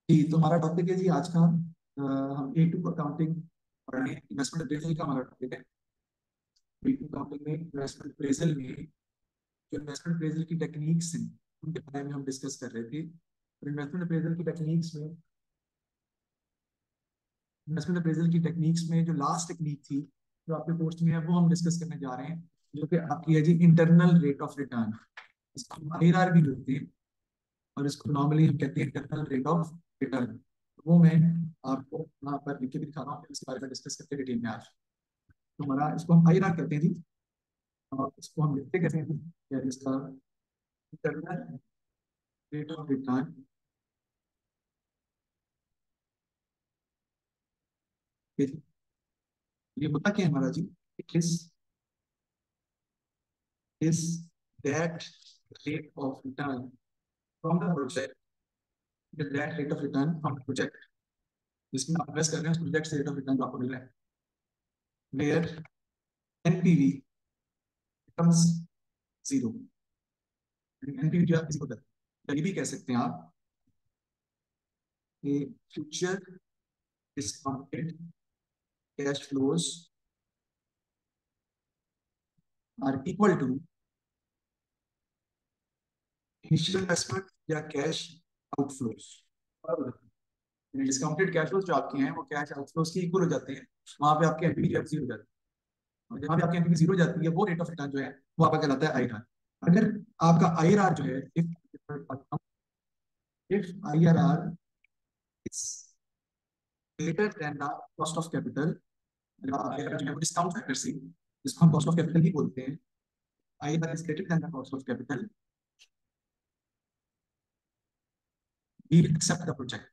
जी, तो हमारा टॉपिक है जी आज का हम A2 अकाउंटिंग पढ़ रहे हैं। इन्वेस्टमेंट अप्रेजल का हमारा टॉपिक है। A2 अकाउंटिंग में इन्वेस्टमेंट अप्रेजल में जो इन्वेस्टमेंट अप्रेजल की टेक्निक्स हैं उनके बारे में हम डिस्कस कर रहे थे। और इन्वेस्टमेंट अप्रेजल की टेक्निक्स में जो लास्ट टेक्निक थी जो आपके कोर्स में है वो हम डिस्कस करने जा रहे हैं, जो कि आपकी है जी इंटरनल रेट ऑफ रिटर्न। इसको IRR भी बोलते हैं और इसको नॉर्मली हम कहते हैं इंटरनल रेट ऑफ रिटर्न। वो मैं आपको यहाँ पर लिख के भी दिखा रहा हूँ, फिर इसके बारे में डिस्कस करते हैं डिटेल में आज। तो हमारा इसको हम IRR कहते हैं जी, और इसको हम लिखते कहते हैं या इसका इंटरनल रेट ऑफ रिटर्न। ये होता क्या है हमारा जी, it is that rate of return from the project, that rate of return from the project जिसमें आप इन्वेस्ट कर रहे हैं उस प्रोजेक्ट से रेट ऑफ रिटर्न आपको मिल रहा है, where NPV becomes zero. NPV जो आप किसी को ये भी कह सकते हैं आप कि future discounted cash flows are equal to initial investment या cash outflows. Discounted cash flows जो आपके हैं वो कैश आउटफ्लोज के इक्वल हो जाते हैं, वहां पे आपकी एनपीवी जीरो हो जाती है। और जहां पे आपकी एनपीवी जीरो हो जाती है वो रेट ऑफ रिटर्न जो है वो आपका कहलाता है IRR। अगर आपका IRR जो है, if IRR is greater then the cost of capital, IRR जो है वो डिस्काउंट फैक्टर से, जिसको हम कॉस्ट ऑफ कैपिटल ही बोलते हैं, IRR is greater than the cost of capital, we will accept the project।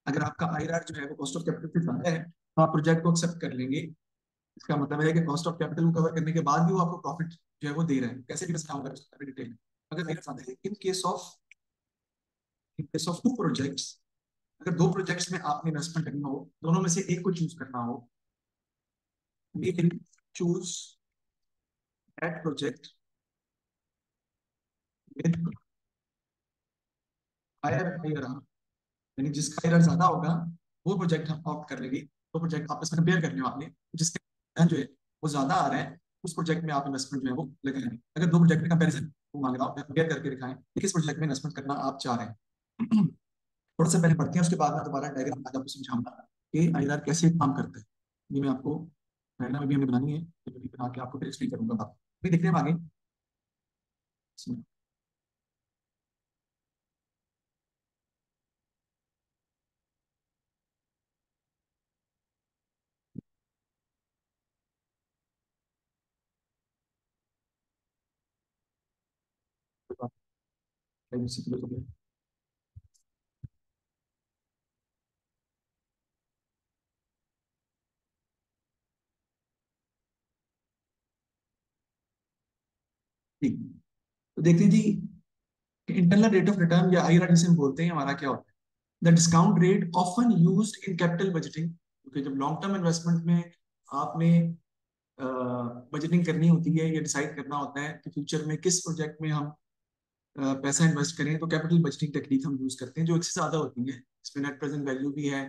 अगर आपका IRR जो है वो कॉस्ट ऑफ कैपिटल से ज्यादा है तो आप प्रोजेक्ट को एक्सेप्ट कर लेंगे। इसका मतलब है कि कॉस्ट ऑफ कैपिटल को कवर करने के बाद भी वो आपको प्रॉफिट जो है वो दे रहा है। कैसे भी बताऊंगा डिटेल में। अगर मेरे साथ है in case of two projects, अगर दो प्रोजेक्ट्स में आपने इन्वेस्टमेंट करना हो, दोनों में से एक को चूज करना हो, we can choose that project with higher IRR, यानी जिसका IRR ज्यादा होगा वो प्रोजेक्ट हम ऑप्ट कर लेंगे। तो प्रोजेक्ट आपस में कंपेयर करने वाले, जिसका return जो है वो ज्यादा आ रहा है उस प्रोजेक्ट में आप इन्वेस्टमेंट जो है वो लगाएंगे। अगर दो प्रोजेक्ट में कंपैरिजन वो मांग रहा हूँ, कंपेयर करके दिखाएं कि किस प्रोजेक्ट में इन्वेस्टमेंट करना आप चाह रहे हैं। थोड़ा सा पहले पढ़ते हैं, उसके बाद मैं दोबारा डायग्राम आज आपको समझाऊंगा कि IRR कैसे काम करता है। ये मैं आपको डायग्राम अभी हमें बनानी है, तो अभी बना के आपको फिर एक्सप्लेन करूंगा बात। अभी देखते हैं हम आगे। ठीक, तो देखते हैं जी इंटरनल रेट ऑफ रिटर्न या IRR जिसे हम बोलते हैं हमारा क्या होता है। The discount rate often used in capital budgeting, क्योंकि जब लॉन्ग टर्म इन्वेस्टमेंट में आपने बजटिंग करनी होती है या डिसाइड करना होता है कि फ्यूचर में किस प्रोजेक्ट में हम पैसा इन्वेस्ट करें, तो कैपिटल बजटिंग टेक्निक हम यूज करते हैं जो एक से ज्यादा होती है। इसमें नेट प्रेजेंट वैल्यू भी है,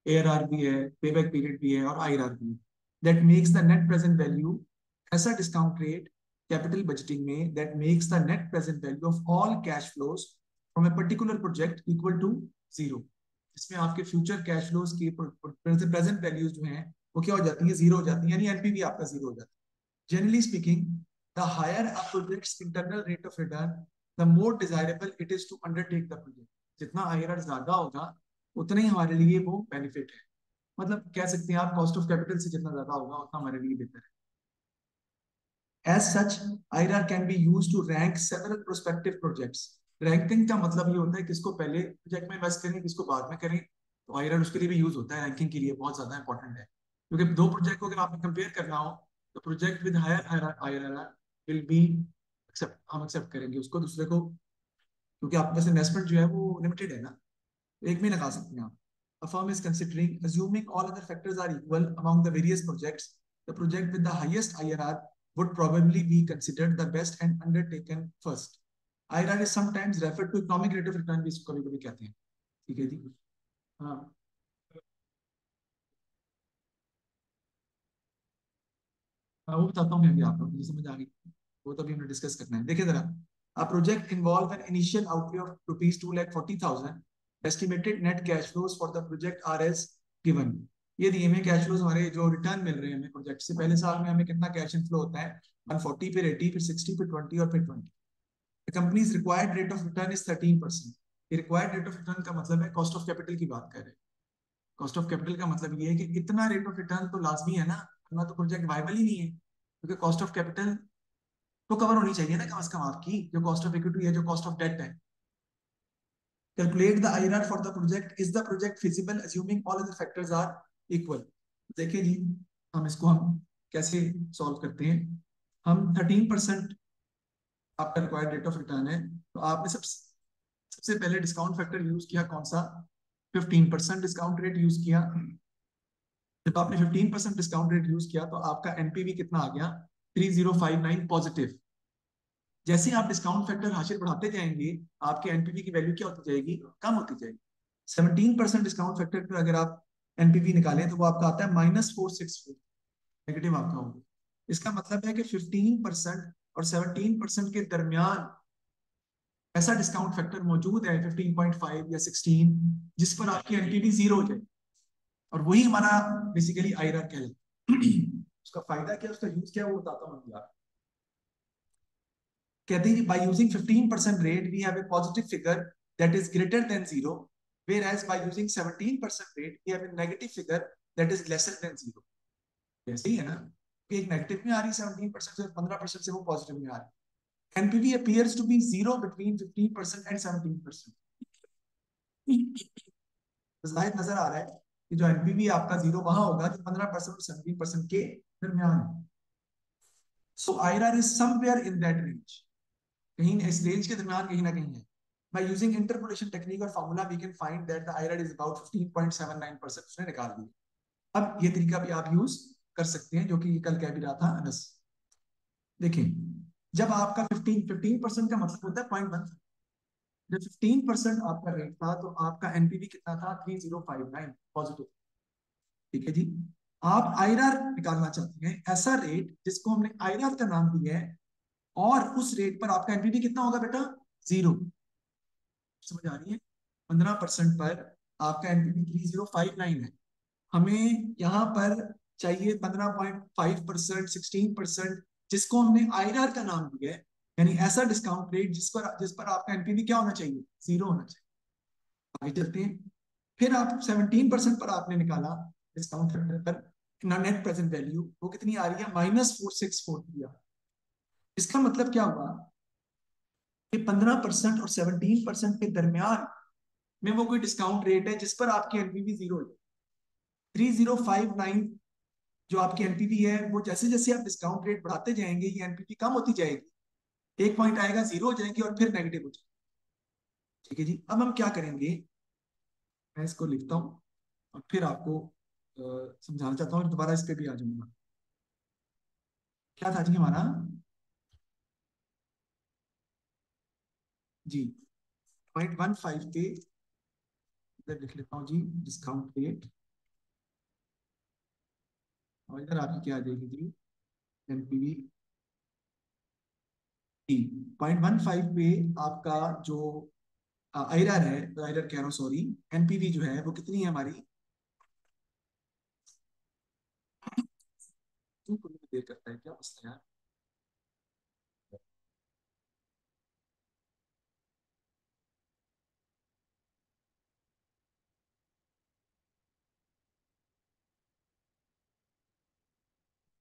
ARR भी है, पेबैक पीरियड भी है और IRR भी है। That makes the net present value, ऐसा डिस्काउंट रेट कैपिटल बजटिंग में that makes the net present value of all cash flows from a particular project equal to zero. इसमें आपके फ्यूचर कैश फ्लोज की present values जो है वो क्या हो जाती है, जीरो हो जाती है, यानी एनपीवी आपका जीरो हो जाता है। Generally speaking, the higher a project's internal rate of return, the more desirable it is to undertake the project. जितना IRR ज्यादा होगा उतना ही हमारे लिए वो बेनिफिट है। मतलब कह सकते हैं आप कॉस्ट ऑफ कैपिटल से जितना ज्यादा होगा उतना हमारे लिए बेहतर है। As such, IRR can be used to rank several prospective projects। Ranking का मतलब ये होता है किसको पहले प्रोजेक्ट में इन्वेस्ट करें किसको बाद में करें। तो IRR उसके लिए भी यूज होता है, रैंकिंग के लिए बहुत ज्यादा इंपॉर्टेंट है। क्योंकि दो प्रोजेक्ट को अगर आपने कंपेयर करना हो तो project with higher IRR will be accept, हम एक्सेप्ट करेंगे उसको दूसरे को, क्योंकि आपके पास इन्वेस्टमेंट जो है वो लिमिटेड है ना, एक में लगा सकते हैं आप। A firm is considering assuming all other factors are equal among the various projects, the project with the highest IRR would probably be considered the best and undertaken first। IRR is sometimes referred to economic rate of return भी इसको कभी कभी कहते हैं। ठीक है जी। हाँ हाँ, वो बताता हूँ मैं अभी आपको, मुझे समझ आ गई। वो तो अभी हमने डिस्कस करना है। देखिए जरा, a project involve an initial outlay of rupees 2,40,000, estimated net cash flows for the project are as given. ये दिए हुए कैश फ्लोज, हमारे जो रिटर्न मिल रहे हैं हमें प्रोजेक्ट से, पहले साल में हमें कितना कैश इनफ्लो होता है, 140, फिर 80, फिर 60, फिर 20 और फिर 20। The companies required rate of return is 13%। ये रिक्वायर्ड रेट ऑफ रिटर्न का मतलब है कॉस्ट ऑफ कैपिटल की बात कर रहे हैं। कॉस्ट ऑफ कैपिटल का मतलब ये है कि इतना रेट ऑफ रिटर्न तो लाजमी है ना, वरना तो प्रोजेक्ट वायबल ही नहीं है, क्योंकि कॉस्ट ऑफ कैपिटल तो कवर होनी चाहिए ना कम से कम आपकी, जो कॉस्ट ऑफ इक्विटी है, जो कॉस्ट ऑफ डेट है। Calculate the IRR for the project, is the project feasible assuming all other factors are equal. देखिए जी, हम कैसे सॉल्व करते हैं। हम 13% आपका रिक्वायर्ड रेट ऑफ रिटर्न है, तो आपने सबसे पहले डिस्काउंट फैक्टर यूज किया कौन सा, 15% डिस्काउंट रेट यूज किया। जब आपने 15% डिस्काउंट रेट यूज किया तो आपका एनपीवी कितना आ गया, 3059 पॉजिटिव। जैसे आप डिस्काउंट फैक्टर हासिल बढ़ाते जाएंगे, आपके एनपीवी की वैल्यू क्या होती जाएगी, कम होती जाएगी। 17% डिस्काउंट फैक्टर पर अगर आप एनपीवी निकालें तो वो आपका आता है -464, नेगेटिव आपका होगा। इसका मतलब है कि 15% और 17% के दरमियान ऐसा डिस्काउंट फैक्टर मौजूद है, 15.5 या 16, जिस पर आपकी एनपीवी जीरो हो जाए। और वही हमारा बेसिकली आईआरआर कहलाता है। उसका फायदा क्या, उसका यूज क्या, वो बताता हूँ यार। कहते हैं by using 15% rate we have a positive figure that is greater than zero, whereas by using 17% rate we have a negative figure that is lesser than zero। ऐसे ही है ना, कि एक नेगेटिव में आ रही है 17% से, 15% से वो पॉजिटिव में आ रही है। NPV appears to be zero between 15% and 17%। जाहिर नजर आ रहा है कि जो एनपीवी आपका जीरो वहां होगा जो 15% और 17% के दरमियान है। So IRR is somewhere in that range, कहीं इस रेंज के दरमियान कहीं ना कहीं है। By using interpolation technique और formula we can find that the IRR is about 15.79%, उसने निकाल दिया। अब ये तरीका भी आप यूज कर सकते हैं, जो कि कल कह भी रहा था अनस। देखिए, जब आपका 15% का मतलब होता है 0.1, जब 15% आपका रेट था तो आपका एनपीवी कितना था, 3059 पॉजिटिव। ठीक है जी। आप आईआरआर निकालना चाहते हैं, ऐसा रेट जिसको हमने आईआरआर का नाम दिया है, और उस रेट पर आपका एनपीवी कितना होगा बेटा, जीरो। समझ आ रही है। 15% पर आपका एनपीवी 3059 है। हमें यहाँ पर चाहिए 15.5%, 16%, जिसको हमने आईआरआर का नाम दिया है, यानी ऐसा डिस्काउंट रेट जिस पर आपका एनपीवी क्या होना चाहिए, जीरो होना चाहिए। आगे चलते हैं। फिर आप 17% पर आपने निकाला डिस्काउंट फैक्टर पर नेट प्रेजेंट वैल्यू, वो कितनी आ रही है, -464। इसका मतलब क्या हुआ कि 15% और 17% के दरमियान में वो कोई डिस्काउंट रेट है जिस पर आपकी एनपीवी जीरो है। 3059 जो आपकी एनपीवी है, वो जैसे जैसे आप डिस्काउंट रेट बढ़ाते जाएंगे ये एनपीवी कम होती जाएगी, एक पॉइंट आएगा जीरो हो जाएगी और फिर नेगेटिव हो जाएगी। ठीक है जी। अब हम क्या करेंगे, मैं इसको लिखता हूँ और फिर आपको समझाना चाहता हूँ, दोबारा इस पे भी आ जाऊंगा। क्या था जी हमारा, जी 0.15 पे इधर लिख लेता हूँ जी, डिस्काउंट रेट, और इधर आपकी क्या आ जाएगी जी, एनपीवी। 0.15 पे आपका जो आईआरआर है, आईआरआर कह रहा हूँ सॉरी, एनपीवी जो है वो कितनी है हमारी, क्यों खुलने में देर करता है, क्या मसला है यार।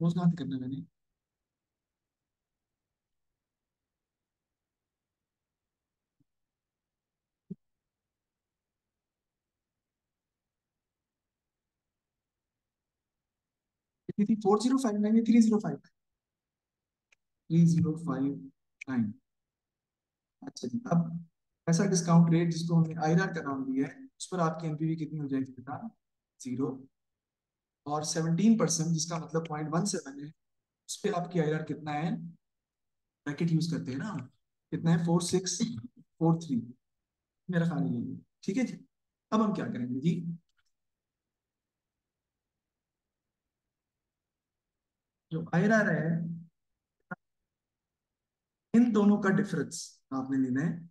रोज कहाँ से करना है मैंने। कितनी थी, 4059 या 3059, 3059। अच्छा जी। अब ऐसा डिस्काउंट रेट जिसको हमने आईआरआर का नाम दिया है, उस पर आपकी एनपीवी कितनी हो जाएगी बेटा, जीरो। और 17% जिसका मतलब 0.17 है, उस पर आपकी आईआरआर कितना है, ब्रैकेट यूज करते हैं ना हम, कितना है 4643, मेरा ख्याल यही है। ठीक है जी। अब हम क्या करेंगे जी, जो आईआरआर है इन दोनों का डिफरेंस आपने लेना है,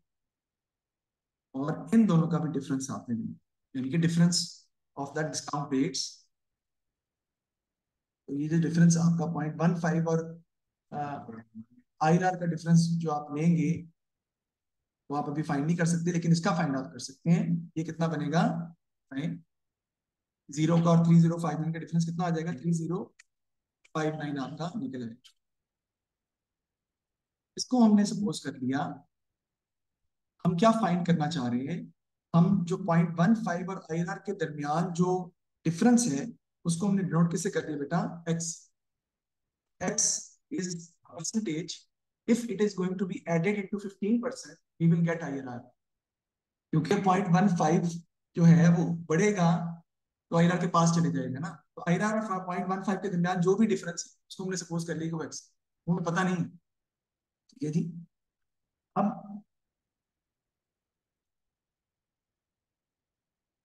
और इन दोनों का भी डिफरेंस आपने लेना है, यानी कि difference of the discount rates. तो ये जो डिफरेंस आपका 0.15 और आईआरआर का डिफरेंस जो आप लेंगे वो आप अभी फाइंड नहीं कर सकते, लेकिन इसका फाइंड आउट कर सकते हैं। ये कितना बनेगा, 0 का और 3059 का डिफरेंस कितना आ जाएगा, 3059 आपका निकल आएगा। इसको हमने सपोज कर लिया, हम क्या फाइंड करना चाह रहे हैं, हम जो 0.15 और आईआरआर के दरमियान जो डिफरेंस है उसको हमने डिनोट किससे कर दिया बेटा, x. X is percentage, if it is going to be added into 15% we will get IRR, क्योंकि 0.15 जो है वो बढ़ेगा तो आईआरआर के पास चले जाएगा ना, तो आईआरआर और 0.15 के दरमियान जो भी डिफरेंस है उसको हमने सपोज कर लिया कि वो एक्स, वो हमें पता नहीं। ठीक है जी। अब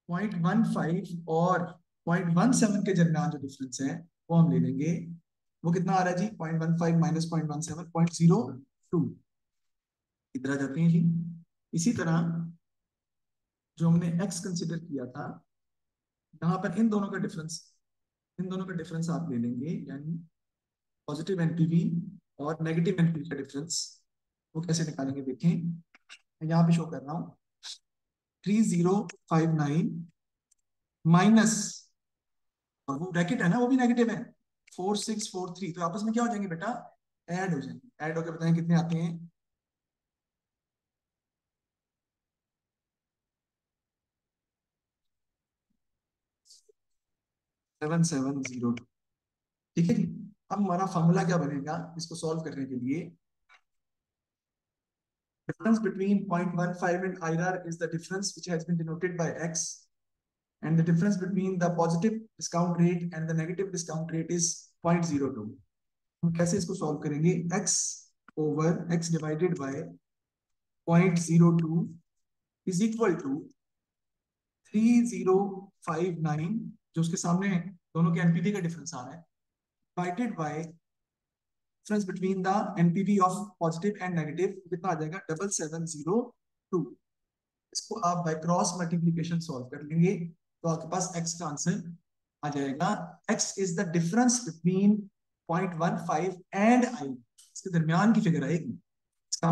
0.15 और 0.17 के दरमियान जो डिफरेंस है वो हम ले लेंगे। वो कितना आ रहा है जी, 0.15 माइनस 0.17, 0.02। इधर आ जाते हैं जी। इसी तरह जो हमने एक्स कंसिडर किया था, यहाँ पर इन दोनों का डिफरेंस आप ले लेंगे, यानी पॉजिटिव एनपीवी और नेगेटिव एनपीवी का डिफरेंस। वो कैसे निकालेंगे देखें, मैं यहाँ पे शो कर रहा हूँ, 3059 माइनस, और वो ब्रैकेट है ना वो भी नेगेटिव है, 4643, तो आपस में क्या हो जाएंगे बेटा, ऐड हो जाएंगे। ऐड होकर बताएं कितने आते हैं, 7702। ठीक है जी। अब हमारा फॉर्मूला क्या बनेगा इसको सॉल्व करने के लिए, difference between 0.15 and IRR is the difference which has been denoted by X, and the difference between the positive discount rate and the negative discount rate is 0.02। हम कैसे इसको सॉल्व करेंगे, x over x divided by 0.02 is equal to 3059, जो उसके सामने दोनों के NPV का डिफरेंस आ रहा है, divided by difference between the NPV of positive and negative, कितना आ जाएगा 7702। इसको आप बाय क्रॉस मल्टीप्लीकेशन सॉल्व कर लेंगे तो आपके पास x का आंसर आ जाएगा। x is the difference between 0.15 and i, इसके दरमियान की फिगर आएगी, इसका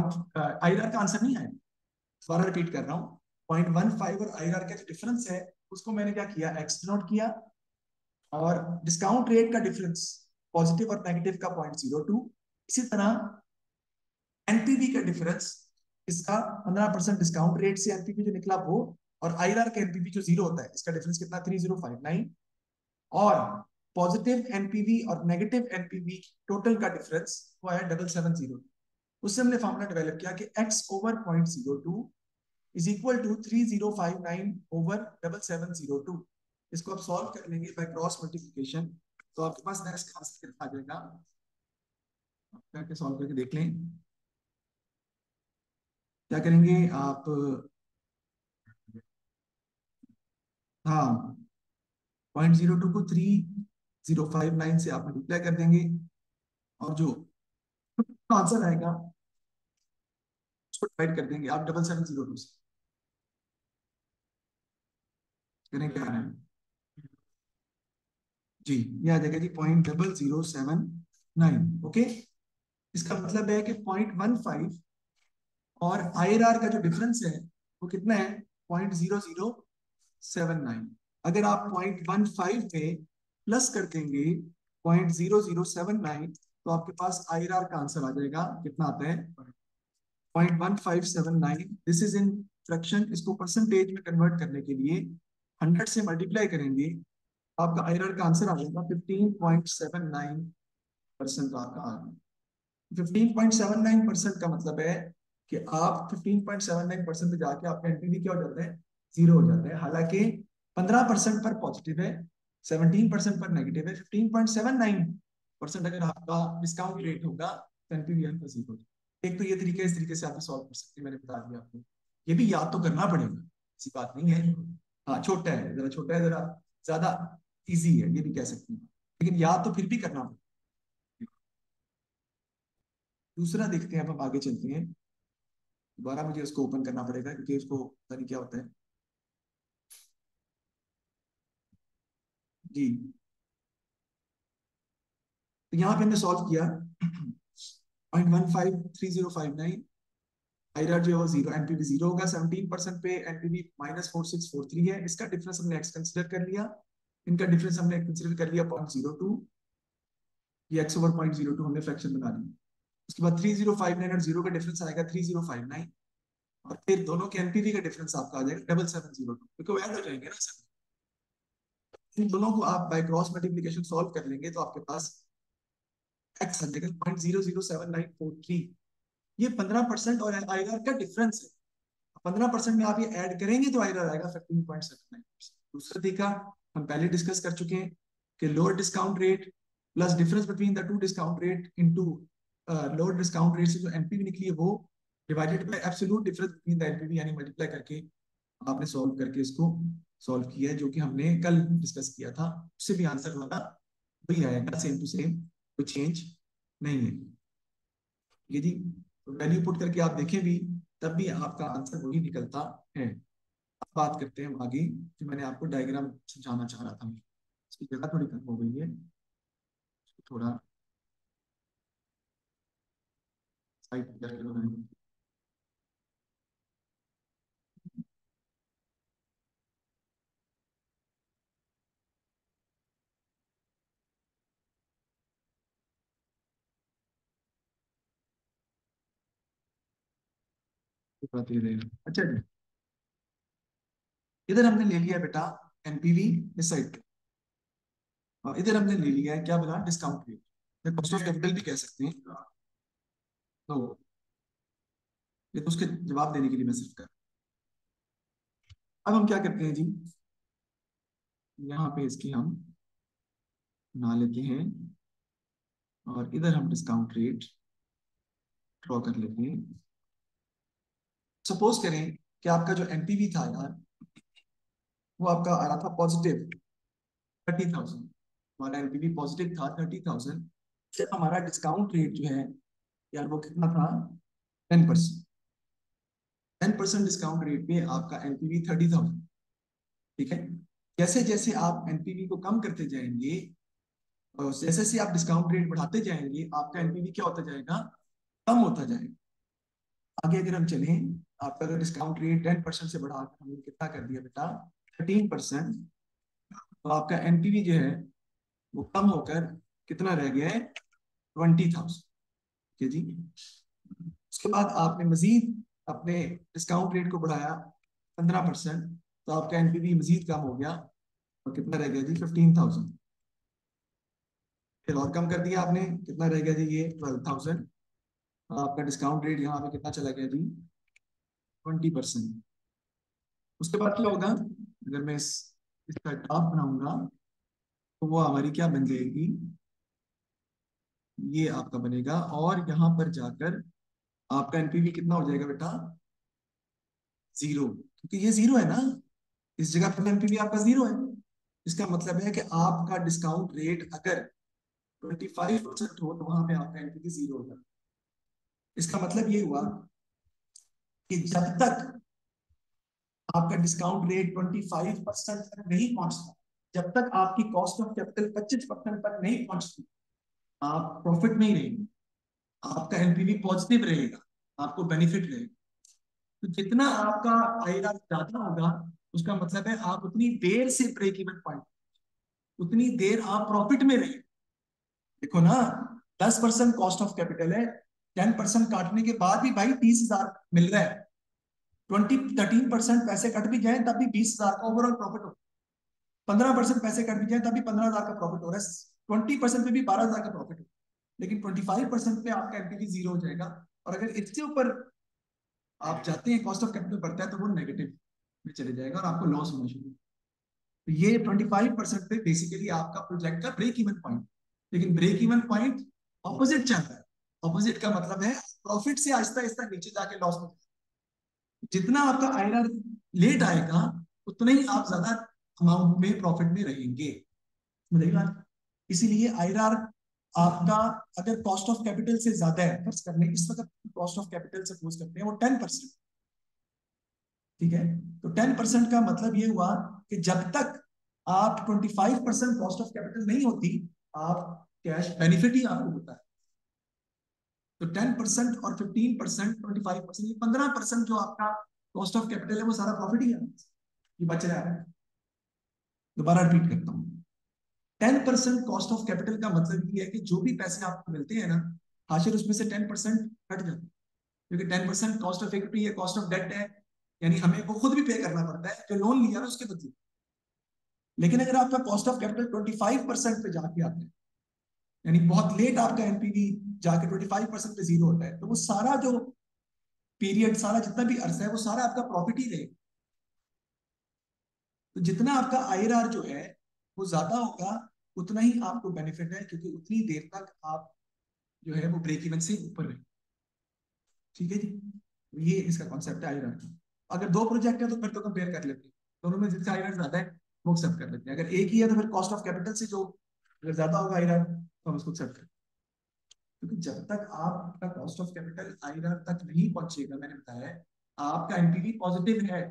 आईआर का आंसर नहीं आएगा। दोबारा रिपीट कर रहा हूँ, 0.15 और आईआर का जो डिफरेंस है उसको मैंने क्या किया, x नोट किया, और डिस्काउंट रेट का डिफरेंस पॉजिटिव और नेगेटिव का 0.02, इसी तरह एनपीवी का डिफरेंस, इसका 15% डिस्काउंट रेट से एनपीवी जो निकला वो, और आईआरआर का एनपीवी जो 0 होता है इसका डिफरेंस कितना 3059, और पॉजिटिव एनपीवी और नेगेटिव एनपीवी टोटल का डिफरेंस वो है 7702। उससे हमने फॉर्मूला डेवलप किया कि x over 0.02 is equal to 3059 over 7702। इसको आप सॉल्व कर लेंगे बाय क्रॉस मल्टीप्लिकेशन, तो आपके पास नेक्स्ट आंसर कितना आ जाएगा, करके सॉल्व करके देख लें। क्या करेंगे आप, हाँ 0.02 को 3059 से आप मल्टीप्लाई कर देंगे, और जो आंसर आएगा उसको डिवाइड कर देंगे आप 7702 से। करें क्या है जी, ये आ जाएगा जी 0.0079। ओके, इसका मतलब है कि 0.15 और आईआरआर का जो डिफरेंस है वो कितना है, 0.0079। अगर आप 0.15 पे प्लस कर देंगे 0.0079 तो आपके पास आईआरआर का आंसर आ जाएगा, कितना आता है 0.1579। दिस इज इन फ्रैक्शन, इसको परसेंटेज में कन्वर्ट करने के लिए 100 से मल्टीप्लाई करेंगे, आपका आईआरआर का आंसर आ जाएगा 15.79% आपका आ गया। 15.79% का मतलब है कि आप 15.79% पे जाके आपका एनपीवी क्या हो जाता है, 0 हो जाता है। हालांकि 15% पर पॉजिटिव है, 17% पर नेगेटिव है, 15.79% अगर आपका डिस्काउंट रेट होगा तो एनपीवी आपका 0 हो जाएगा। एक तो ये तरीका, इस तरीके से आप सॉल्व कर सकते हैं, मैंने बता दिया आपको। ये भी याद तो करना पड़ेगा, ऐसी बात नहीं है। हाँ छोटा है, जरा छोटा है, जरा ज्यादा इजी है ये भी कह सकते हैं, लेकिन याद तो फिर भी करना पड़ेगा। दूसरा देखते हैं, अब हम आगे चलते हैं। दोबारा मुझे उसको ओपन करना पड़ेगा क्योंकि उसको पता नहीं क्या होता है। जी, तो यहाँ पे हमने सॉल्व किया। 0.153059, आईआर जो है वो जीरो, एनपीवी जीरो होगा। 17% पे एनपीवी -4643 है, इसका डिफरेंस हमने एक्स कंसिडर कर लिया, इनका डिफरेंस हमने कंसिडर कर लिया 0.02। ये एक्स ओवर 0.02 हमने फ्रैक्शन बना लिया। उसके बाद 3059 और जीरो का डिफरेंस आएगा 3059, और फिर दोनों के एनपीवी का डिफरेंस आपका आ जाएगा 7702, क्योंकि वो ऐड हो जाएंगे ना सर। इन दोनों को आप बाय क्रॉस मल्टीप्लिकेशन सॉल्व कर लेंगे तो आपके पास एक्स आ जाएगा 0.007943। ये 15% और आईआर का डिफरेंस है। 15% में आप ये ऐड करेंगे तो आईआर आएगा 15.79%। दूसरा तरीका हम पहले डिस्कस कर चुके हैं कि lower discount rate plus difference between the two discount rate into lower discount rate से जो एनपीवी निकली है वो divided by absolute difference between the NPV, यानी मल्टीप्लाई करके आपने सॉल्व करके इसको सॉल्व किया है, जो कि हमने कल डिस्कस किया था। उससे भी आंसर हमारा वही आएगा, सेम टू सेम, कोई चेंज नहीं है। ये जी, तो वैल्यू पुट करके आप देखें भी, तब भी आपका आंसर वही निकलता है। अब बात करते हैं हम आगे, जो मैंने आपको डायग्राम समझाना चाह रहा था, इसकी जगह थोड़ी कम हो गई है, थोड़ा साइड करके बनाएंगे। अच्छा जी, इधर हमने ले लिया बेटा एनपीवी इस साइड पे, और इधर हमने ले लिया है क्या बोला, discount rate, cost of capital भी कह सकते हैं। तो ये तो उसके जवाब देने के लिए मैं सिर्फ कर, अब हम क्या करते हैं जी, यहाँ पे इसकी हम बना लेते हैं, और इधर हम डिस्काउंट रेट ड्रॉ कर लेते हैं। सपोज करें कि आपका जो एनपीवी था यार, वो आपका आ रहा था पॉजिटिव 30,000, हमारा एनपीवी पॉजिटिव था 30,000, फिर हमारा डिस्काउंट रेट जो है यार वो कितना था, 10%। 10% डिस्काउंट रेट पे आपका एनपीवी 30,000, ठीक है। जैसे जैसे आप एनपीवी को कम करते जाएंगे और जैसे जैसे आप डिस्काउंट रेट बढ़ाते जाएंगे, आपका एनपीवी क्या होता जाएगा, कम होता जाएगा। आगे अगर हम चलें, आपका अगर डिस्काउंट रेट 10% से बढ़ाकर हमने कितना कर दिया बेटा, 13%, तो आपका एनपीवी जो है वो कम होकर कितना रह गया है, 20,000। ठीक है जी। उसके बाद आपने मजीद अपने डिस्काउंट रेट को बढ़ाया 15%, तो आपका एनपीवी मजीद कम हो गया, और कितना रह गया जी, 15,000। फिर और कम कर दिया आपने, कितना रह गया जी, ये 12,000। आपका डिस्काउंट रेट यहाँ पे कितना चला गया जी, 20%। उसके बाद क्या होगा, अगर मैं इसका टॉप बनाऊंगा, तो वो हमारी क्या बन जाएगी, ये आपका बनेगा, और यहाँ पर जाकर आपका एनपीवी कितना हो जाएगा बेटा, जीरो, क्योंकि ये जीरो है ना, इस जगह पर एनपीवी आपका जीरो है। इसका मतलब है कि आपका डिस्काउंट रेट अगर 25% हो, तो वहां पे आपका एनपीवी जीरो होगा। इसका मतलब ये हुआ कि जब तक आपका डिस्काउंट रेट 25% तक नहीं पहुंचता, जब तक आपकी कॉस्ट ऑफ कैपिटल 25% तक नहीं पहुंचती, आप प्रॉफिट में ही रहेंगे, आपका एनपीवी पॉजिटिव रहेगा, आपको बेनिफिट रहेगा। तो जितना आपका आईआर ज्यादा होगा, उसका मतलब है आप उतनी देर से ब्रेक इवन पॉइंट, उतनी देर आप प्रॉफिट में रहेंगे। देखो ना, 10% कॉस्ट ऑफ कैपिटल है, 10% काटने के बाद भी भाई 30,000 मिल रहा है। 13% पैसे कट भी जाए तब भी 20,000 का ओवरऑल प्रॉफिट हो, 15% पैसे कट भी जाए तब भी 15,000 का प्रॉफिट हो रहा है, 20% पे भी 12,000 का प्रॉफिट हो, लेकिन 25% पे आपका एनपीवी जीरो हो जाएगा। और अगर इससे ऊपर आप जाते हैं, कॉस्ट ऑफ कैपिटल बढ़ता है, तो वो नेगेटिव में चले जाएगा और आपको लॉस होना शुरू। तो ये 25% पे बेसिकली आपका प्रोजेक्ट का ब्रेक इवन पॉइंट, लेकिन ब्रेक इवन पॉइंट ऑपोजिट चल रहा है। ऑपोजिट का मतलब है प्रॉफिट से आहिस्ता आहिस्ता नीचे जाके लॉस में। जितना आपका आईआरआर लेट आएगा उतना ही आप ज्यादा अमाउंट में प्रॉफिट में रहेंगे, समझ बात। इसीलिए आईआरआर आपका अगर कॉस्ट ऑफ कैपिटल से ज्यादा है खर्च करने, इस वक्त कॉस्ट ऑफ कैपिटल सपोज करते हैं वो 10%, ठीक है। तो 10% का मतलब ये हुआ कि जब तक आप 25% कॉस्ट ऑफ कैपिटल नहीं होती, आप कैश बेनिफिट ही आपको होता है। तो 10% और 15%, 25%, ये 15% जो आपका कॉस्ट ऑफ कैपिटल है वो सारा प्रॉफिट ही है, ये बच रहा है। दोबारा रिपीट करता हूँ, 10% कॉस्ट ऑफ कैपिटल का मतलब ये है कि जो भी पैसे आपको मिलते हैं ना, हाशिर उसमें से 10% कट जाते हैं, क्योंकि 10% कॉस्ट ऑफ इक्विटी है, कॉस्ट ऑफ डेट है, यानी हमें वो खुद भी पे करना पड़ता है जो लोन लिया ना उसके बदले। लेकिन अगर आपका कॉस्ट ऑफ कैपिटल 25% पे जाके आता है, यानी बहुत लेट आपका एनपीवी जाके 25% पे जीरो होता है, तो वो सारा जो पीरियड, सारा जितना भी अर्सा है, वो सारा आपका प्रॉफिट ही रहेगा। तो जितना आपका आईआरआर जो है वो ज्यादा होगा, उतना ही आपको बेनिफिट है, क्योंकि उतनी देर तक आप जो है वो ब्रेक इवन से ऊपर रहे। ठीक है जी, ये इसका कॉन्सेप्ट है आईआरआर का। अगर दो प्रोजेक्ट है तो फिर तो कंपेयर कर लेते हैं, दोनों में जिसका आईआरआर ज्यादा है वो एक्सेप्ट कर लेते हैं। अगर एक ही है तो फिर कॉस्ट ऑफ कैपिटल से जो अगर ज्यादा होगा आईआरआर तो हम उसको एक्सेप्ट करते हैं। क्योंकि जब तक आपका कॉस्ट ऑफ कैपिटल आईआरआर तक नहीं पहुंचेगा, मैंने बताया है, आपका एनपीवी पॉजिटिव है,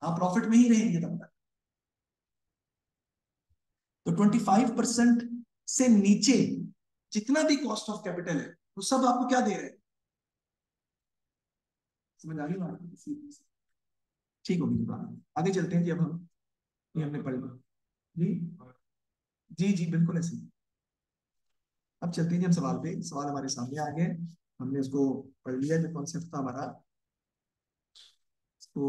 आप प्रॉफिट में ही रहेंगे तब तक। तो 25% से नीचे जितना भी कॉस्ट ऑफ कैपिटल है वो सब आपको क्या दे रहे हैं, समझ आ रही बात? ठीक होगी बात, आगे चलते हैं जी। अब हम ये हमने पढ़ लिया जी। जी जी बिल्कुल ऐसे ही। अब चलते हैं जी हम सवाल पे, सवाल हमारे सामने आ गए, हमने उसको पढ़ लिया जो कॉन्सेप्ट था हमारा। तो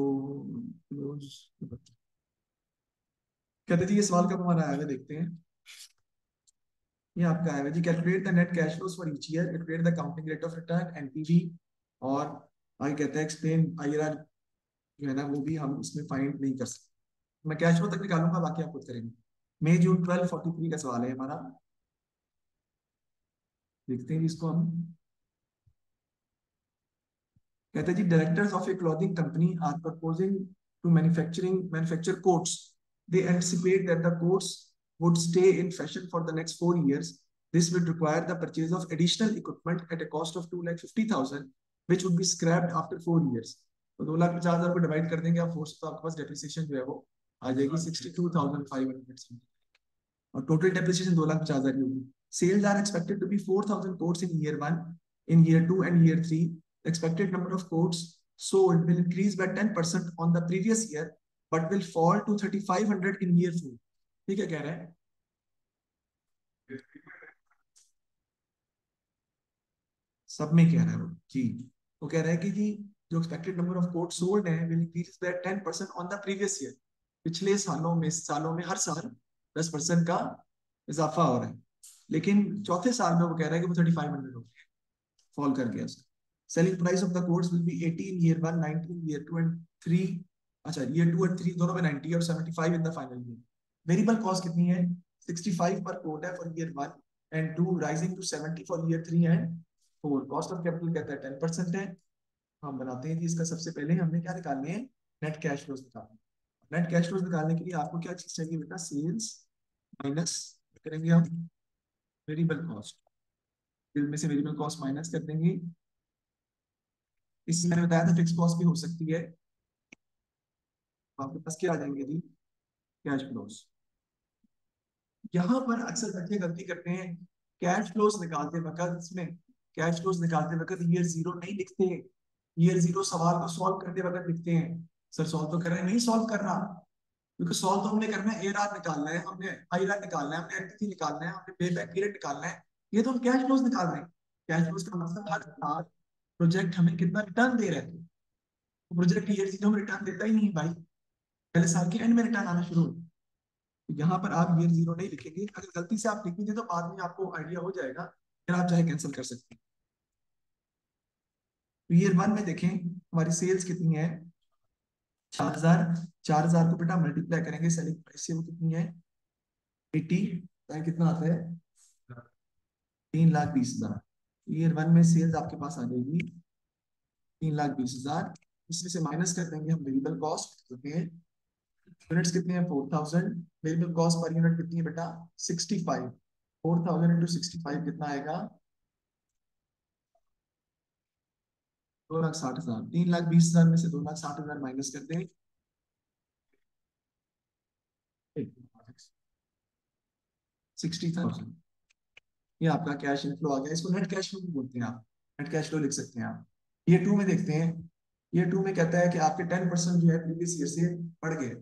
कहते जी ये सवाल कब हमारा आया है देखते हैं। ये आपका आया है जी, calculate the net cash flows for each year, calculate the counting rate of return NPV, और आगे कहता है एक्सप्लेन आईआरआर जो है ना वो भी हम इसमें फाइंड नहीं कर सकते। मैं कैश फ्लो तक निकालूंगा, बाकी आप खुद करेंगे। मई जून 1243 का सवाल है हमारा, देखते हैं इसको हम। कहते हैं जी, directors of a clothing company are proposing to manufacture coats, they anticipate that the coats would stay in fashion for the next 4 years. This would require the purchase of additional equipment at a cost of 2,50,000, which would be scrapped after 4 years. तो 2,50,000 को divide कर देंगे आप 4 से, तो आपके पास depreciation जो है वो आ जाएगी 62,500, और टोटल डेप्रिसिएशन 2,50,000 की होगी। Sales are expected to be 4,000 coats in year 1, in year 2 and year 3। Expected number of coats sold will increase by 10% on the previous year but will fall to 3,500 in year 4। ठीक है, कह रहे हैं सब में कह रहा है वो जी। वो कह रहा है कि जी जो expected number of coat sold है will increase by 10% on the previous year. पिछले सालों में हर साल 10% का इजाफा हो रहा है, लेकिन चौथे साल में वो कह रहा है कि वो 3,500 हो गया, फॉल कर गया उसका। Selling price of the course will be 80 in year 1, 90 in year 2 and 3। अच्छा, ईयर 2 एंड 3 दोनों में 90 और 75 in the final year. Variable cost कितनी है? 65 पर कोट है for year 1 and 2, rising to 70 for year 3 and 4। Cost of capital कहता है 10% है। हम बनाते हैं जी इसका, सबसे पहले हमने क्या निकालने हैं? नेट कैश फ्लोज निकालने। नेट कैश फ्लोज निकालने के लिए आपको क्या चीज चाहिए बेटा? सेल्स माइनस करेंगे हम वेरिएबल कॉस्ट, बिल में से वेरिएबल कॉस्ट माइनस कर देंगे। इसमें मैंने बताया था फिक्स कॉस्ट भी हो सकती है। तो आपके पास क्या आ जाएंगे जी? Cash flows. यहाँ पर अक्सर बच्चे गलती करते हैं, कैश फ्लोज निकालते वक्त इसमें कैश फ्लोज निकालते वक्त ईयर जीरो नहीं लिखते। ईयर जीरो सवाल को सॉल्व करते वक्त लिखते हैं। सर सॉल्व तो कर रहे हैं, नहीं सॉल्व कर रहा, क्योंकि सॉल्व तो हमने करना है, एआरआर निकालना है, हमने आईआरआर निकालना है, हमने एनपीवी निकालना है, हमने पे बैक पीरियड निकालना है। ये तो हम कैश फ्लोज निकाल रहे हैं। कैश फ्लोज का मतलब हर साल प्रोजेक्ट हमें कितना रिटर्न दे रहे थे। तो प्रोजेक्ट ईयर जीरो में रिटर्न देता ही नहीं भाई, पहले साल के एंड में रिटर्न आना शुरू हो। तो यहाँ पर आप ईयर जीरो नहीं लिखेंगे, अगर गलती से आप लिख भी दें तो बाद में आपको आइडिया हो जाएगा, फिर आप चाहे कैंसिल कर सकते हैं। तो ईयर 1 में देखें हमारी सेल्स कितनी है? 4,000। 4,000 को बेटा मल्टीप्लाई करेंगे सेलिंग प्राइस से, वो कितनी है? 80। कितना आता है? 3,20,000। ईयर वन में सेल्स आपके पास आ जाएगी 3,20,000। इसमें से माइनस कर देंगे हम वेरिएबल कॉस्ट, क्योंकि यूनिट्स कितने हैं 4,000। वेरिएबल कॉस्ट पर यूनिट कितनी है बेटा 65। 4,000 इंटू 65 कितना आएगा 2,60,000। 3,20,000 में से 2,60,000 माइनस कर दें 60,000। ये आपका कैश इनफ्लो आ गया। इसको नेट कैश फ्लो भी बोलते हैं आप, नेट कैश फ्लो लिख सकते हैं आप। ये टू में देखते हैं। ये टू में कहता है कि आपके 10% जो है प्रीवियस ईयर से बढ़ गए।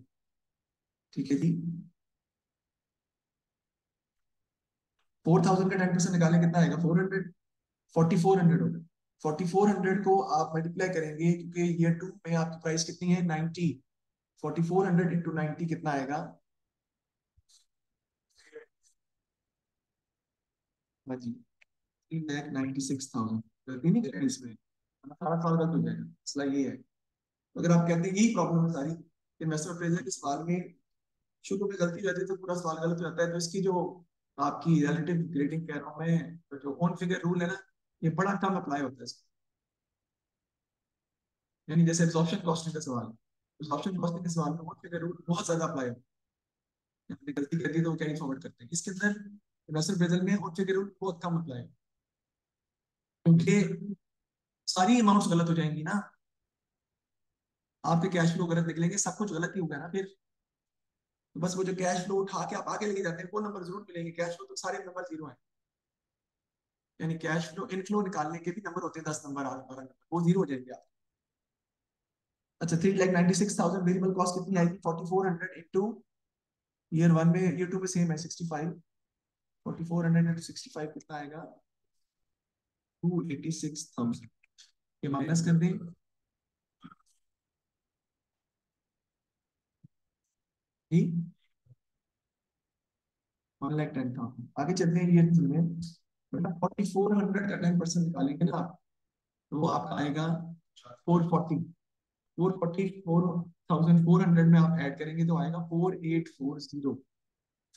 ठीक है जी। 4,000 का 10% निकालें कितना आएगा 400। 4,400 होगा। 4,400 को आप मल्टीप्लाई करेंगे, क्योंकि ईयर टू में आपकी प्राइस कितनी है 90। 4,400 इंटू 90 कितना आएगा। हाँ जी 3,96,000। गलती नहीं करें इसमें, 18 साल का हो जाएगा। मसला ये है, अगर आप कहते हैं यही प्रॉब्लम है सारी इन्वेस्टर अप्रेजल के सवाल में, शुरू में गलती हो जाती है तो पूरा सवाल गलत हो जाता है। तो इसकी जो आपकी रिलेटिव ग्रेडिंग कह रहा हूँ मैं, तो जो ऑन फिगर रूल है ना, ये बड़ा कम अप्लाई होता है इसमें। यानी जैसे एब्जॉर्प्शन कॉस्टिंग का सवाल, एब्जॉर्प्शन कॉस्टिंग के सवाल में ऑन फिगर रूल बहुत ज्यादा अप्लाई होता है। हमने गलती कर दी तो वो कैरी फॉरवर्ड करते हैं। इसके अंदर इन्वेस्टर अप्रेजल में ऑन फिगर रूल बहुत कम अप्लाई होता है, क्योंकि सारी अमाउंट्स गलत हो जाएंगी ना। आपके कैश फ्लो गलत निकलेंगे, सब कुछ गलत ही होगा ना फिर। तो बस वो जो कैश फ्लो उठा के आप आगे लेके जाते हैं वो नंबर जरूर मिलेंगे। कैश फ्लो तो सारे नंबर जीरो है। यानी कैश फ्लो इनफ्लो निकालने के भी नंबर होते हैं 10 नंबर 8 12 नंबर, वो जीरो हो जाएंगे आप। अच्छा 3,96,000 वेरिएबल कॉस्ट कितनी आएगी 4,400 इंटू ईयर वन में, ईयर टू में सेम है 65। 4,400 इंटू 65 कितना आएगा 286,000। ये माइनस कर दें जी 1,10,000। आगे चलते हैं ईयर थ्री में। मतलब 4,400 का 10% निकालेंगे ना आप, तो वो आपका आएगा 440। 444,400 में आप ऐड करेंगे तो आएगा 4,840।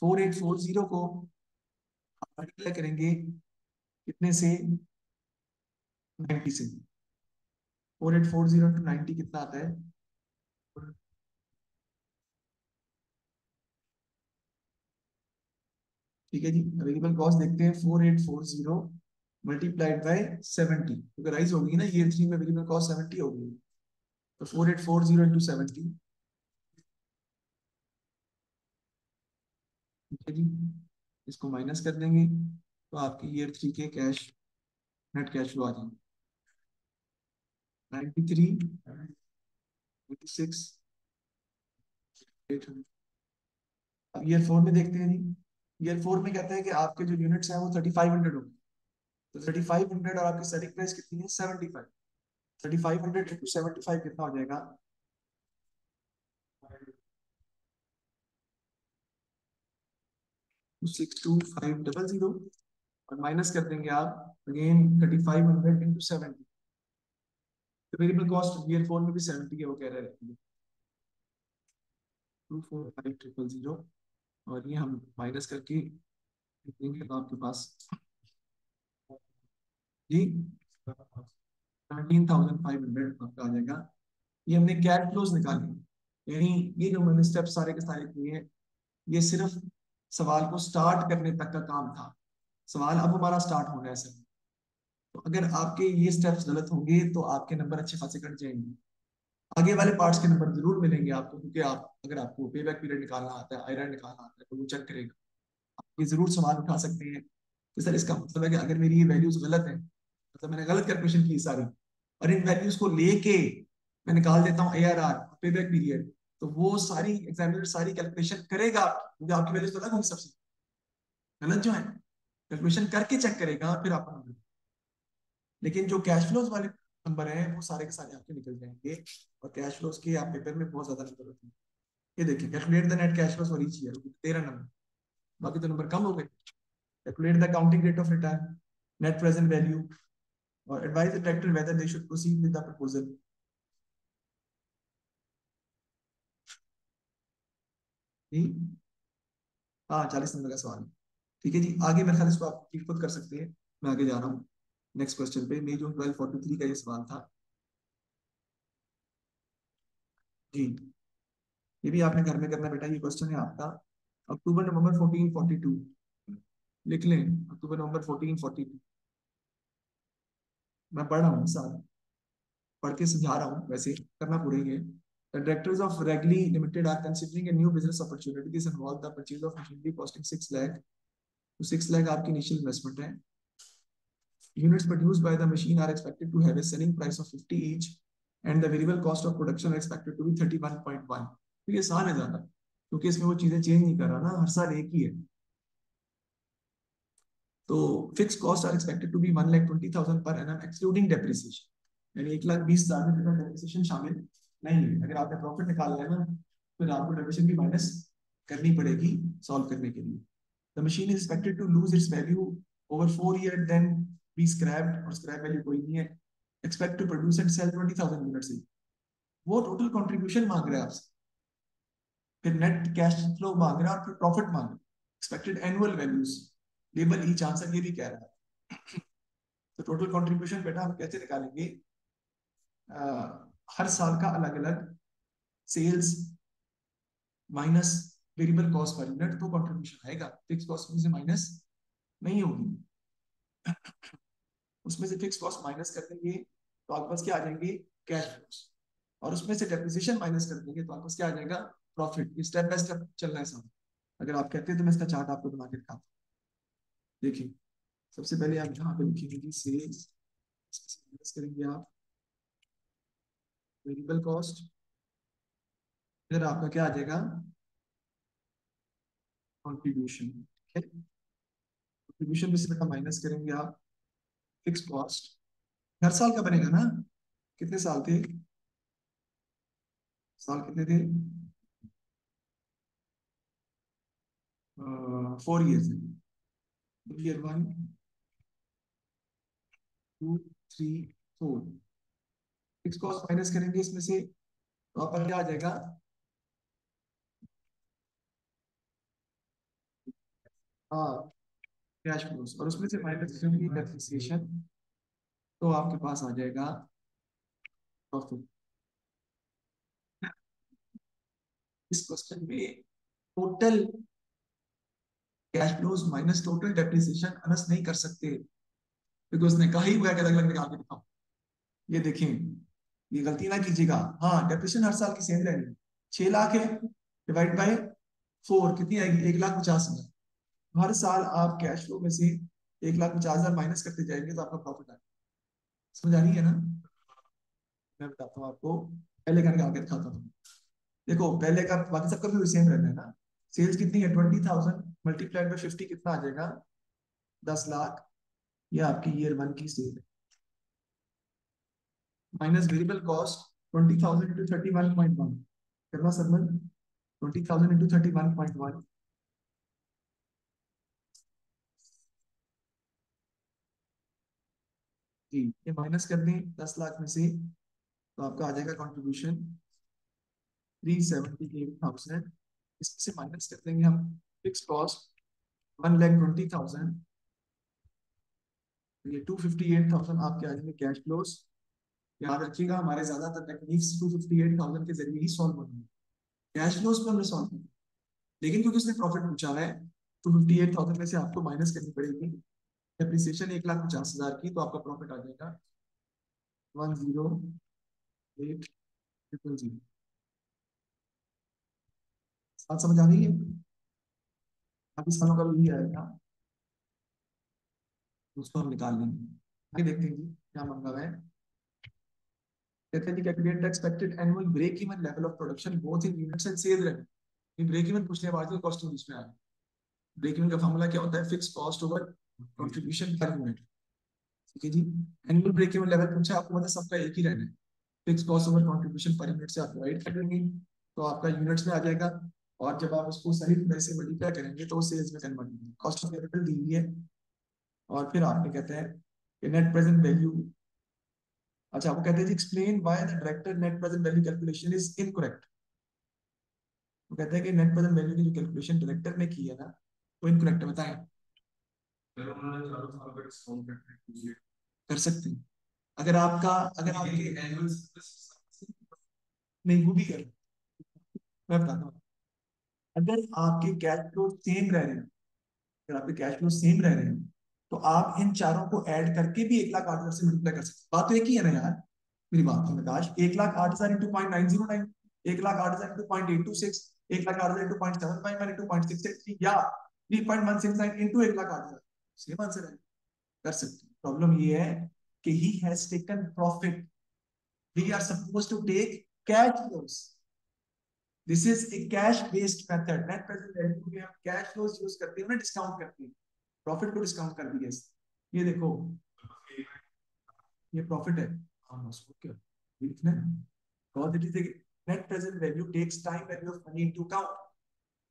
4,840 को आप मल्टीप्लाई करेंगे कितने से 90 से। 4,840 इंटू 90 कितना आता है। ठीक है जी, अवेलेबल कॉस्ट देखते हैं 4,840 मल्टीप्लाइड बाय 70, क्योंकि राइज होगी ना ईयर थ्री में अवेलेबल कॉस्ट 70 होगी। तो 4,840 इंटू 70। ठीक है जी, इसको माइनस कर देंगे तो आपकी ईयर थ्री के कैश नेट कैश फ्लो आ जाएंगे 93, 86, 800। अब ईयर फोर में देखते हैं जी। ईयर फोर में कहते हैं कि आपके जो यूनिट्स हैं वो 3,500 होंगे। तो 3,500 और आपकी सेलिंग प्राइस कितनी है 75। 3,500 इंटू 75 कितना हो जाएगा 62500। और माइनस कर देंगे आप अगेन 3,500 इंटू 70। तो वेरिएबल कॉस्ट ईयर फोर में भी 70 है, वो कह रहे हैं 245,000। और ये हम माइनस करके देंगे तो आपके पास जी 17,500 आपका आ जाएगा। ये हमने कैश फ्लोज निकाले, यानी ये जो मैंने स्टेप सारे के सारे किए हैं, ये सिर्फ सवाल को स्टार्ट करने तक का काम था। सवाल अब हमारा स्टार्ट होना है सर। तो अगर आपके ये स्टेप्स गलत होंगे तो आपके नंबर अच्छे खासे कट जाएंगे। आगे वाले पार्ट्स के नंबर जरूर मिलेंगे आपको, क्योंकि आप अगर आपको पे बैक पीरियड निकालना आता है, आयरन निकालना आता है, तो वो चेक करेगा। ये जरूर सवाल उठा सकते हैं कि सर इसका मतलब है कि अगर मेरी ये वैल्यूज गलत है, मतलब मैंने गलत कैलकुलेशन की सारी, और इन वैल्यूज को लेके मैं निकाल देता हूँ ARR पे बैक पीरियड, तो वो सारी एग्जामिनर सारी कैलकुलेशन करेगा, क्योंकि आपकी वैल्यूज तो अलग होंगी सबसे। गलत जो है कैलकुलेशन करके चेक करेगा फिर आपका नंबर। लेकिन जो कैश फ्लोज वाले नंबर हैं वो सारे के सारे आपके निकल जाएंगे। और कैश फ्लोज के आप पेपर में बहुत ज्यादा नंबर होते हैं। ये देखिए calculate the net cash flows for each year, 13 number. बाकी तो नंबर कम हो गए। Calculate the counting rate of return, net present value, और advise the director whether they should proceed with the proposal. ठीक। हाँ 40 नंबर का सवाल है। ठीक है जी, आगे मेरे ख्याल इसको आप खुद कर सकते हैं, मैं आगे जा रहा हूँ। नेक्स्ट क्वेश्चन पे, मई जून 1243 का ये सवाल था जी। ये भी आपने घर में करना बेटा, ये क्वेश्चन है आपका। अक्टूबर नवंबर 1442 लिख लें, अक्टूबर नवंबर 1442। मैं पढ़ रहा हूँ साथ, पढ़ के समझा रहा हूँ, वैसे करना पूरा ही है। The directors of Wrigley Limited are considering a new business opportunity. This involves the purchase of machinery costing 6 lakh. तो 6 lakh आपकी इनिशियल इन्वेस्टमेंट है। Units produced by the machine are expected to have a selling price of 50 each, and the variable cost of production are expected to be 31.1। तो ये आसान है ज्यादा, क्योंकि इसमें वो चीजें चेंज नहीं कर रहा ना, हर साल एक ही है। तो fix cost are expected to be 1,20,000 per annum excluding depreciation, यानी 1,20,000 में बिना डेप्रिसिएशन शामिल नहीं है। अगर आपने प्रॉफिट निकालना है ना, फिर आपको डेप्रिसिएशन भी माइनस करनी पड़ेगी सॉल्व करने के लिए। The machine is expected to lose its value over 4 year, then be scrapped, और स्क्रैप वैल्यू कोई नहीं है। Expect to produce and sell 20,000 units. वो टोटल कंट्रीब्यूशन मांग रहा है आपसे, फिर नेट कैश फ्लो मांग रहा है, और फिर प्रॉफिट मांग रहा है, expected annual values. Label each answer ये भी कह रहा है। तो टोटल कंट्रीब्यूशन बेटा हम कैसे निकालेंगे? हर साल का अलग अलग sales minus variable cost per unit, तो कंट्रीब्यूशन आएगा। फिक्स कॉस्ट में से माइनस नहीं होगी, उसमें से फिक्स कॉस्ट माइनस कर देंगे तो आपके पास क्या आ जाएंगे? Cash flows. और उसमें से डेप्रिसिएशन माइनस कर देंगे तो आपके पास क्या आ जाएगा? प्रॉफिट। स्टेप बाय स्टेप चलना है सब। अगर आप कहते हैं तो मैं इसका चार्ट आपको बना के दिखाता हूँ। देखिए, सबसे पहले आप यहाँ पे लिखेंगे कि सेल्स, माइनस करेंगे आप वेरिएबल कॉस्ट, फिर आपका क्या आ जाएगा? कॉन्ट्रीब्यूशन। ठीक है, कॉन्ट्रीब्यूशन में से बेटा माइनस करेंगे आप फिक्स कॉस्ट। हर साल का बनेगा ना? कितने साल थे? साल कितने थे? 4 ईयर थे। ईयर 1, 2, 3, 4। फिक्स कॉस्ट माइनस करेंगे इसमें से तो आपका क्या आ जाएगा? हाँ, कैश फ्लोस, और उसमें से माइनस करेंगे डेप्रिसिएशन, तो आपके पास आ जाएगा प्रॉफिट। इस क्वेश्चन में total cash flows minus total depreciation Anas नहीं कर सकते, क्योंकि उसने कहा ही हुआ है कि अलग अलग निकाल के दिखाओ। ये देखें, ये गलती ना कीजिएगा। हाँ, डेप्रिसिएशन हर साल की सेम रहेगी। 6 लाख है, डिवाइड बाय 4 कितनी आएगी? 1,50,000। हर साल आप कैश फ्लो में से 1,50,000 माइनस करते जाएंगे तो आपका प्रॉफिट आएगा। समझ आ रही है ना? मैं बताता हूँ आपको, पहले का निकाल के दिखाता हूँ। देखो, पहले का बाकी सबका भी सेम रहना है ना। सेल्स कितनी है? 20,000 मल्टीप्लाइड बाय 50 कितना आ जाएगा? 10 लाख। ये आपकी ईयर 1 की सेल है, माइनस वेरिएबल कॉस्ट 20,000 इंटू 31.1 करना सरमन। 20,000 इंटू 31.1, जी, ये माइनस कर दें 10 लाख में से तो आपका आ जाएगा कंट्रीब्यूशन 378,000। इसमें से माइनस कर देंगे हम फिक्स कॉस्ट 1,20,000, ये 258,000 आपके आ जाएंगे कैश फ्लोस। याद रखिएगा, हमारे ज्यादातर टेक्निक्स 258,000 के जरिए ही सॉल्व होंगे। कैश फ्लोस पे हमने सॉल्व किया, लेकिन क्योंकि उसने प्रॉफिट पूछा है, 258,000 में से आपको माइनस करनी पड़ेगी डेप्रिसिएशन 1,50,000 की, तो आपका प्रॉफिट आ जाएगा 108,000। बात समझ आ रही है? बाकी सालों का भी यही आएगा, उसको हम निकाल लेंगे। आगे देखते हैं जी क्या मांगा हुआ है। कहते हैं कि calculate the expected annual break even level of production both in units and sale revenue. Break even पूछने बाद कॉस्टिंग इसमें आया। ब्रेक इवन का फॉर्मूला क्या होता है? Fix cost over contribution per unit. ठीक है जी। एनुअल ब्रेक इवन लेवल पूछा, आपको मतलब सबका एक ही रहना है। Fix cost over contribution per unit से आप डिवाइड कर देंगे तो आपका यूनिट्स में आ जाएगा, और जब आप उसको सही तरह से मल्टीप्लाई करेंगे तो सेल्स में कन्वर्ट होगी। कॉस्ट ऑफ कैपिटल दी हुई है, और फिर आपने कहते हैं कि नेट प्रेजेंट वैल्यू। अच्छा, वो कहते हैं explain why the director net present value calculation is incorrect. वो कहते हैं कि नेट प्रेजेंट वैल्यू की जो कैलकुलेशन डायरेक्टर ने की है ना, वो इनकरेक्ट है, बताएं। कर सकते हैं। अगर आपका अगर आपके एनुअल, नहीं वो भी कर, मैं बताता हूँ। अगर आपके कैश फ्लो सेम रह रहे हैं, अगर आपके कैश फ्लो सेम रह रहे हैं, तो आप इन चारों को ऐड करके भी 1,08,000 से मल्टीप्लाई कर सकते हैं। बात तो एक ही है ना यार, मेरी बात है प्रकाश। 1,08,000 इंटू 0.909, 1,08,000 इंटू 0.826, 1,08,000 इंटू 0.751 इंटू 0.683, या 3.169 इंटू 1,08,000, सेम आंसर है, कर सकते हैं। प्रॉब्लम ये है कि he has taken profit, we are suppose to take cash flows. This is a cash based method. Net present value में हम कैश फ्लोस यूज करते हैं ना, डिस्काउंट करते हैं, प्रॉफिट को डिस्काउंट कर दिया। ये देखो, ये प्रॉफिट है, हाँ उसको क्या ये लिखना है, because it is a net present value takes time value of money into account.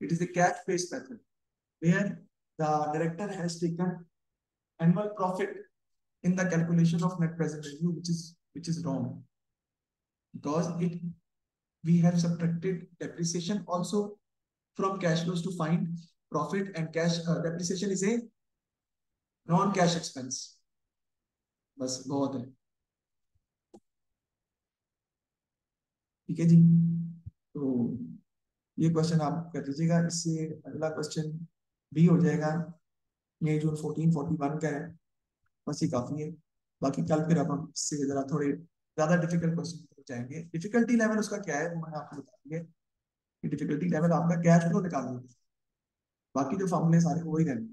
It is a cash based method where the director has taken annual profit in the calculation of net present value, which is wrong, because it we have subtracted depreciation also from cash flows to find profit, and cash depreciation is a non cash expense। बस बहुत है, ठीक है जी। तो ये question आप कर दीजिएगा, इससे अगला क्वेश्चन भी हो जाएगा। ये जो 1441 का है, बस ये काफी है। बाकी कल फिर अब हम इससे जरा थोड़े ज्यादा डिफिकल्ट क्वेश्चन हो जाएंगे। डिफिकल्टी लेवल उसका क्या है वो मैंने आपको बता दिया कि डिफिकल्टी लेवल आपका कैश फ्लो निकालना है, बाकी जो फॉर्मूले सारे वही रहने।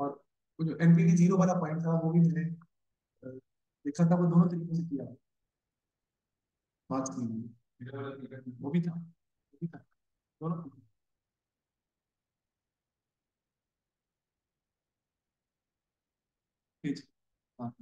और वो जो एनपीवी जीरो वाला पॉइंट था वो भी मैंने अ, देखा था, वो दोनों तरीकों से किया, बात की वो भी था, वो भी था, दोनों। ठीक है। हाँ।